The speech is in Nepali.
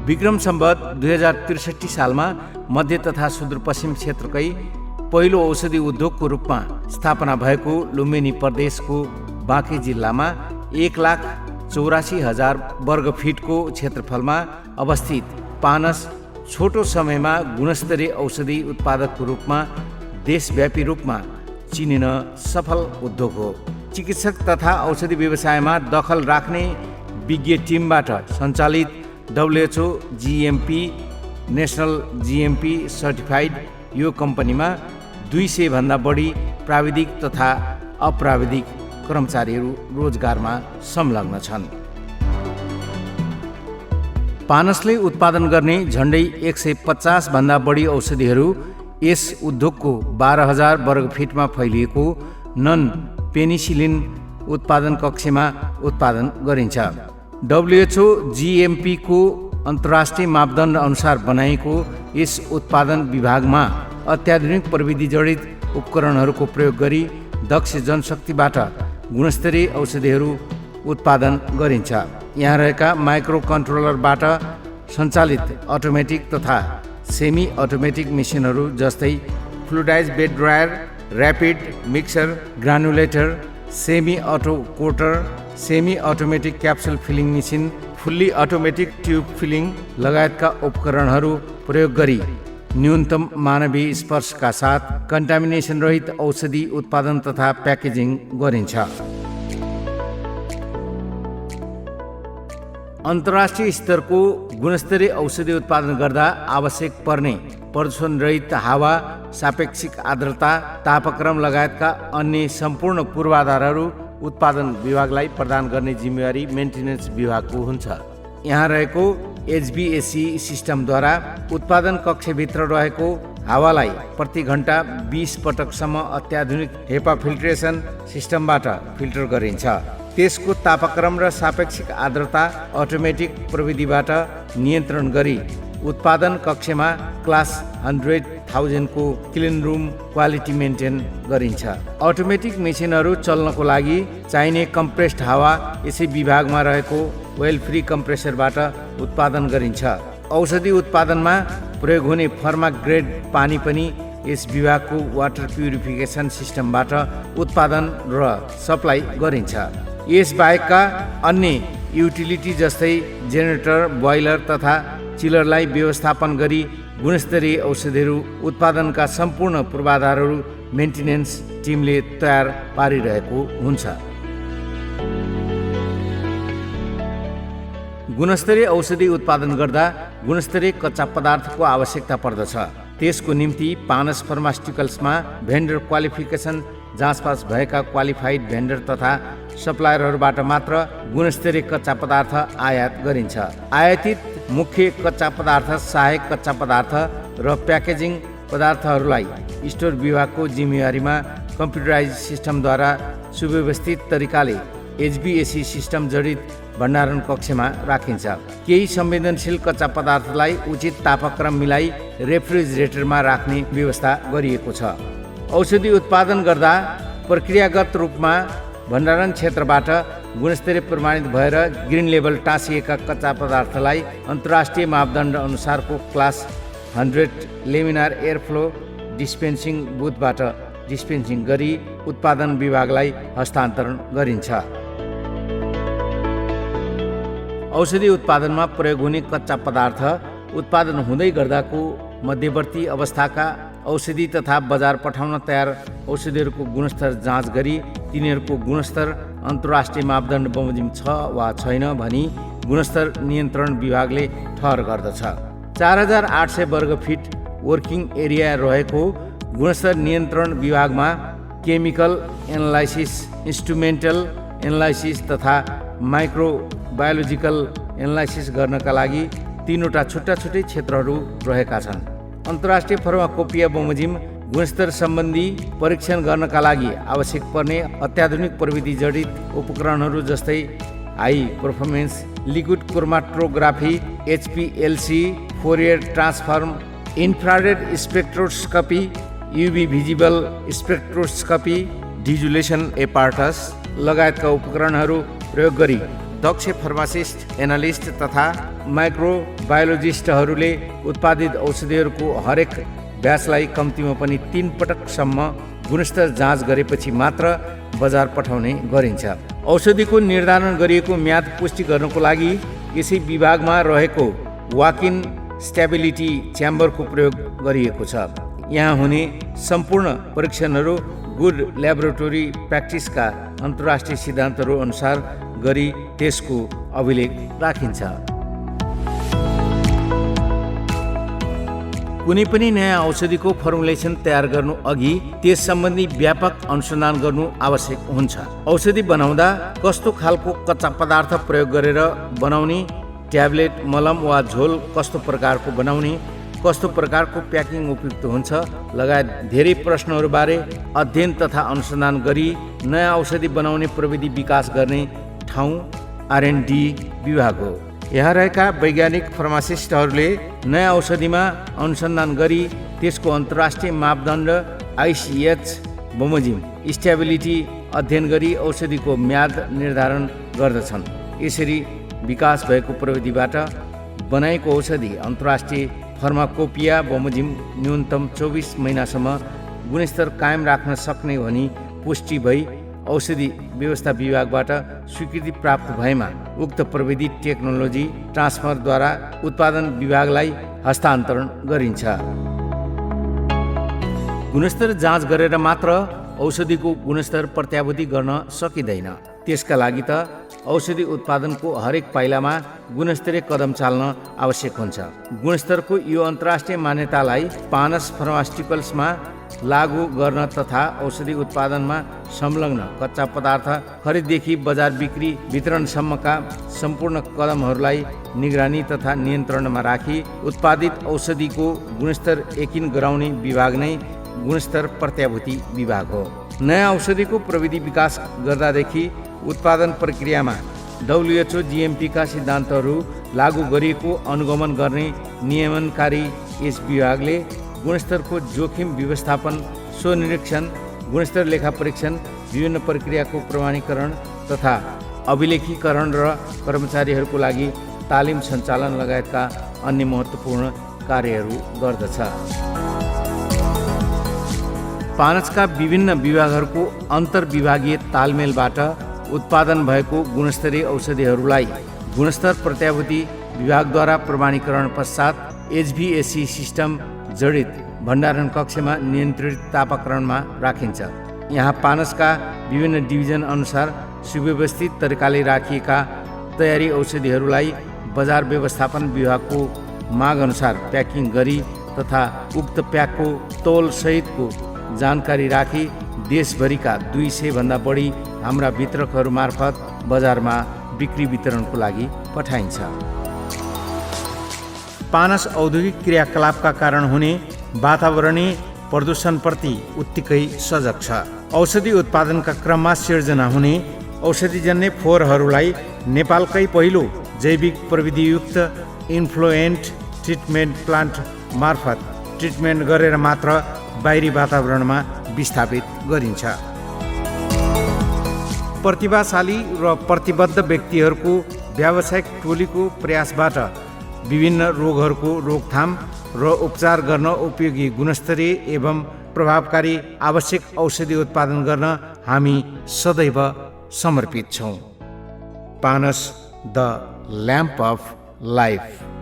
विक्रम सम्वत 2063 सालमा मध्य तथा सुदूरपश्चिम क्षेत्रकै पहिलो औषधि उद्योगको रूपमा स्थापना भएको लुम्बिनी प्रदेशको बाँके जिल्लामा 1,84,000 वर्ग फिटको क्षेत्रफलमा अवस्थित पानस छोटो समयमा गुणस्तरीय औषधि उत्पादकको रूपमा देशव्यापी रूपमा चिनिन सफल उद्योग हो। चिकित्सक तथा औषधि व्यवसायमा दखल राख्ने विज्ञ टिमबाट सञ्चालित WHO GMP national GMP certified यो कम्पनीमा 200 भन्दा बढी प्राविधिक तथा अप्राविधिक कर्मचारीहरू रोजगारमा संलग्न छन्। पानसले उत्पादन गर्ने झन्डै 150 भन्दा बढी औषधिहरू यस उद्योगको 12,000 वर्ग फिटमा फैलिएको नन पेनिसिलिन उत्पादन कक्षमा उत्पादन गरिन्छ। WHO GMP को अन्तर्राष्ट्रिय मापदण्ड अनुसार बनाइएको यस उत्पादन विभागमा अत्याधुनिक प्रविधि जडित उपकरणहरूको प्रयोग गरी दक्ष जनशक्तिबाट गुणस्तरीय औषधिहरू उत्पादन गरिन्छ। यहाँ रहेका माइक्रो कन्ट्रोलरबाट सञ्चालित अटोमेटिक तथा सेमी अटोमेटिक मेसिनहरू जस्तै fluidise bed dryer, rapid mixer, granulator, semi auto coater, semi automatic capsule filling machine, fully automatic tube filling लगायतका उपकरणहरू प्रयोग गरी न्यूनतम मानवीय स्पर्शका साथ कन्टामिनेसन रहित औषधि उत्पादन तथा प्याकेजिङ गरिन्छ। अन्तर्राष्ट्रिय स्तरको गुणस्तरीय औषधि उत्पादन गर्दा आवश्यक पर्ने प्रदूषण रहित हावा, सापेक्षिक आर्द्रता, तापक्रम लगायतका अन्य सम्पूर्ण पूर्वाधारहरू उत्पादन विभागलाई प्रदान गर्ने जिम्मेवारी मेन्टेनेन्स विभागको हुन्छ। यहाँ रहेको HVAC सिस्टमद्वारा उत्पादन कक्षभित्र रहेको हावालाई प्रति घण्टा 20 पटकसम्म अत्याधुनिक हेपा फिल्ट्रेसन सिस्टमबाट फिल्टर गरिन्छ। त्यसको तापक्रम र सापेक्षिक आर्द्रता अटोमेटिक प्रविधिबाट नियन्त्रण गरी उत्पादन कक्षमा क्लास 100,000 को क्लिन रुम क्वालिटी मेन्टेन गरिन्छ। अटोमेटिक मेसिनहरू चल्नको लागि चाहिने कम्प्रेस्ड हावा यसै विभागमा रहेको वेल फ्री कम्प्रेसरबाट उत्पादन गरिन्छ। औषधि उत्पादनमा प्रयोग हुने फर्मा ग्रेड पानी पनि यस विभागको वाटर प्युरिफिकेसन सिस्टमबाट उत्पादन र सप्लाई गरिन्छ। यस बाहेकका अन्य युटिलिटी जस्तै जेनेरेटर, बोइलर तथा चिलरलाई व्यवस्थापन गरी गुणस्तरीय औषधिहरू उत्पादनका सम्पूर्ण पूर्वाधारहरू मेन्टेनेन्स टिमले तयार पारिरहेको हुन्छ। गुणस्तरीय औषधि उत्पादन गर्दा गुणस्तरीय कच्चा पदार्थको आवश्यकता पर्दछ। त्यसको निम्ति पानस फार्मास्युटिकल्समा भेन्डर क्वालिफिकेसन जाँचपास भएका क्वालिफाइड भेन्डर तथा सप्लायरहरूबाट मात्र गुणस्तरीय कच्चा पदार्थ आयात गरिन्छ। आयातित मुख्य कच्चा पदार्थ, सहायक कच्चा पदार्थ र प्याकेजिङ पदार्थहरूलाई स्टोर विभागको जिम्मेवारीमा कम्प्युटराइज सिस्टमद्वारा सुव्यवस्थित तरिकाले HVAC सिस्टम जडित भण्डारण कक्षमा राखिन्छ। केही संवेदनशील कच्चा पदार्थलाई उचित तापक्रम मिलाई रेफ्रिजरेटरमा राख्ने व्यवस्था गरिएको छ। औषधि उत्पादन गर्दा प्रक्रियागत रूपमा भण्डारण क्षेत्रबाट गुणस्तरीय प्रमाणित भएर ग्रिन लेभल टाँसिएका कच्चा पदार्थलाई अन्तर्राष्ट्रिय मापदण्ड अनुसारको क्लास 100 लेमिनार एयरफ्लो डिस्पेन्सिङ बुथबाट डिस्पेन्सिङ गरी उत्पादन विभागलाई हस्तान्तरण गरिन्छ। औषधि उत्पादनमा प्रयोग हुने कच्चा पदार्थ उत्पादन हुँदै गर्दाको मध्यवर्ती अवस्थाका औषधि तथा बजार पठाउन तयार औषधिहरूको गुणस्तर जाँच गरी तिनीहरूको गुणस्तर अन्तर्राष्ट्रिय मापदण्ड बमोजिम छ वा छैन भनी गुणस्तर नियन्त्रण विभागले ठहर गर्दछ। 4,800 वर्ग फिट वर्किङ एरिया रहेको गुणस्तर नियन्त्रण विभागमा केमिकल एनालाइसिस, इन्स्ट्रुमेन्टल एनालाइसिस तथा माइक्रोबायोलोजिकल एनालाइसिस गर्नका लागि 3वटा छुट्टा छुट्टै क्षेत्रहरू रहेका छन्। अन्तर्राष्ट्रिय फार्माकोपिया बमोजिम गुणस्तर सम्बन्धी परीक्षण गर्नका लागि आवश्यक पर्ने अत्याधुनिक प्रविधि जडित उपकरणहरू जस्तै high performance liquid chromatography, HPLC, Fourier transform, infrared spectroscopy, UV visible spectroscopy, dissolution apparatus लगायतका उपकरणहरू प्रयोग गरी दक्ष फार्मासिस्ट, एनालिस्ट तथा माइक्रोबायोलोजिस्टहरूले उत्पादित औषधिहरूको हरेक ब्याचलाई कम्तीमा पनि 3 पटकसम्म गुणस्तर जाँच गरेपछि मात्र बजार पठाउने गरिन्छ। औषधिको निर्धारण गरिएको म्याद पुष्टि गर्नको लागि यसै विभागमा रहेको वाक-इन स्टेबिलिटी च्याम्बरको प्रयोग गरिएको छ। यहाँ हुने सम्पूर्ण परीक्षणहरू गुड ल्याबोरेटरी प्र्याक्टिसका अन्तर्राष्ट्रिय सिद्धान्तहरू अनुसार गरी त्यसको अभिलेख राखिन्छ। कुनै पनि नयाँ औषधिको फर्मुलेसन तयार गर्नु अघि त्यस सम्बन्धी व्यापक अनुसन्धान गर्नु आवश्यक हुन्छ। औषधि बनाउँदा कस्तो खालको कच्चा पदार्थ प्रयोग गरेर बनाउने, ट्याब्लेट, मलम वा झोल कस्तो प्रकारको बनाउने, कस्तो प्रकारको प्याकिङ उपयुक्त हुन्छ लगायत धेरै प्रश्नहरूबारे अध्ययन तथा अनुसन्धान गरी नयाँ औषधि बनाउने प्रविधि विकास गर्ने ठाउँ R&D विभाग हो। यहाँ रहेका वैज्ञानिक फार्मासिस्टहरूले नयाँ औषधिमा अनुसन्धान गरी त्यसको अन्तर्राष्ट्रिय मापदण्ड ICH बमोजिम स्टेबिलिटी अध्ययन गरी औषधिको म्याद निर्धारण गर्दछन्। यसरी विकास भएको प्रविधिबाट बनाएको औषधि अन्तर्राष्ट्रिय फार्माकोपिया बमोजिम न्यूनतम 24 महिनासम्म गुणस्तर कायम राख्न सक्ने भनी पुष्टि भई औषधि व्यवस्था विभागबाट स्वीकृति प्राप्त भएमा उक्त प्रविधि टेक्नोलोजी ट्रान्सफरद्वारा उत्पादन विभागलाई हस्तान्तरण गरिन्छ। गुणस्तर जाँच गरेर मात्र औषधिको गुणस्तर प्रत्याभूति गर्न सकिँदैन। त्यसका लागि त औषधि उत्पादनको हरेक पाइलामा गुणस्तरीय कदम चाल्न आवश्यक हुन्छ। गुणस्तरको यो अन्तर्राष्ट्रिय मान्यतालाई पानस फार्मास्युटिकल्समा लागू गर्न तथा औषधि उत्पादनमा संलग्न कच्चा पदार्थ खरिददेखि बजार बिक्री वितरणसम्मका सम्पूर्ण कदमहरूलाई निगरानी तथा नियन्त्रणमा राखी उत्पादित औषधिको गुणस्तर यकिन गराउने विभाग नै गुणस्तर प्रत्याभूति विभाग हो। नयाँ औषधिको प्रविधि विकास गर्दादेखि उत्पादन प्रक्रियामा WHO GMP का सिद्धान्तहरू लागू गरिएको अनुगमन गर्ने नियमनकारी यस विभागले गुणस्तरको जोखिम व्यवस्थापन, स्वनिरीक्षण, गुणस्तर लेखा परीक्षण, विभिन्न प्रक्रियाको प्रमाणीकरण तथा अभिलेखीकरण र कर्मचारीहरूको लागि तालिम सञ्चालन लगायतका अन्य महत्त्वपूर्ण कार्यहरू गर्दछ। पानसका विभिन्न विभागहरूको अन्तर्विभागीय तालमेलबाट उत्पादन भएको गुणस्तरीय औषधिहरूलाई गुणस्तर प्रत्याभूति विभागद्वारा प्रमाणीकरण पश्चात HVAC सिस्टम जडित भण्डारण कक्षमा नियन्त्रित तापक्रममा राखिन्छ। यहाँ पानसका विभिन्न डिभिजन अनुसार सुव्यवस्थित तरिकाले राखिएका तयारी औषधिहरूलाई बजार व्यवस्थापन विभागको माग अनुसार प्याकिङ गरी तथा उक्त प्याकको तौल सहितको जानकारी राखी देशभरिका 200 भन्दा बढी हाम्रा वितरकहरू मार्फत बजारमा बिक्री वितरणको लागि पठाइन्छ। पानस औद्योगिक क्रियाकलापका कारण हुने वातावरणीय प्रदूषणप्रति उत्तिकै सजग छ। औषधि उत्पादनका क्रममा सिर्जना हुने औषधिजन्य फोहोरहरूलाई नेपालकै पहिलो जैविक प्रविधियुक्त इन्फ्लुएन्ट ट्रिटमेन्ट प्लान्ट मार्फत ट्रिटमेन्ट गरेर मात्र बाहिरी वातावरणमा विस्थापित गरिन्छ। प्रतिभाशाली र प्रतिबद्ध व्यक्तिहरूको व्यावसायिक टोलीको प्रयासबाट विभिन्न रोगहरूको रोकथाम र उपचार गर्न उपयोगी गुणस्तरीय एवं प्रभावकारी आवश्यक औषधि उत्पादन गर्न हामी सदैव समर्पित छौँ। पानस द ल्याम्प अफ लाइफ।